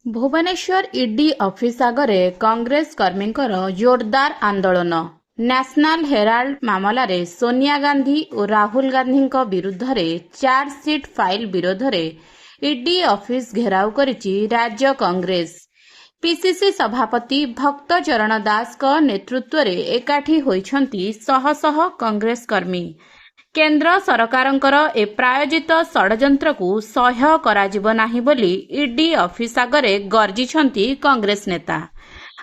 Bhubaneswar ED office आगरे कांग्रेस कर्मी जोरदार आंदोलन। नेशनल हेराल्ड मामलें सोनिया गांधी और राहुल गांधी विरुद्ध में चार्जसीट फाइल विरोध में ईडी ऑफिस घेराव करिछि राज्य कांग्रेस। पीसीसी सभापति भक्त चरण दास नेतृत्व में एकाठी होइछंती शह शह कांग्रेस कर्मी। केंद्र सरकारंकर ए प्रायोजित षड्यंत्र को सह्य कराजिब नाही बोली ईडी ऑफिस आगरे गर्जिछंती कांग्रेस नेता।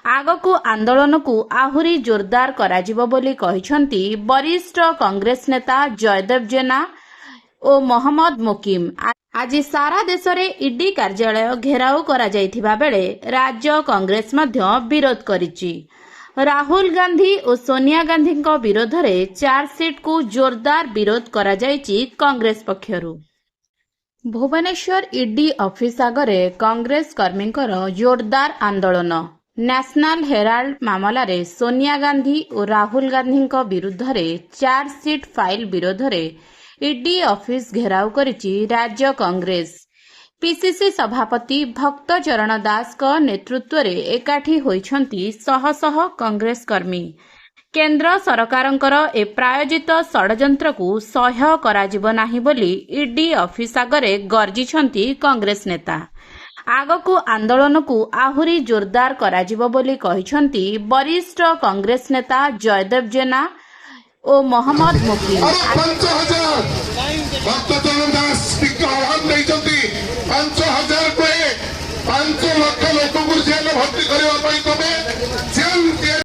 आगकू आंदोलन को आहुरी जोरदार कराजिब बोली कहिछंती वरिष्ठ कांग्रेस नेता जयदेव जेना और मोहम्मद मुकीम। आज सारा देश में ईडी कार्यालय घेराव करा जायथिबा बेले राज्य कांग्रेस मध्य विरोध करिछि। राहुल गांधी और सोनिया गांधी विरोध में चार्जसीट को जोरदार विरोध करा जायछि कांग्रेस पक्षरु। भुवनेश्वर ईडी ऑफिस आगरे कांग्रेस कर्मी जोरदार आंदोलन। नेशनल हेराल्ड मामलें सोनिया गांधी और राहुल गांधी विरुद्ध में चार्जसीट फाइल विरोध में ईडी ऑफिस घेराव करिछि राज्य कांग्रेस। पीसीसी सभापति भक्त चरण दास नेतृत्व में एकाठी होइछंती शह शह कांग्रेस कर्मी। केंद्र सरकारंकर ए प्रायोजित षड्यंत्र को सह्य कराजिब नाही बोली ईडी ऑफिस आगरे गर्जिछंती कांग्रेस नेता। आगकू आंदोलन को आहुरी जोरदार कराजिब बोली कहिछंती वरिष्ठ कांग्रेस नेता जयदेव जेना और मोहम्मद मुकीम। 5,000 को 5 लाख लोक जेल भर्ती करने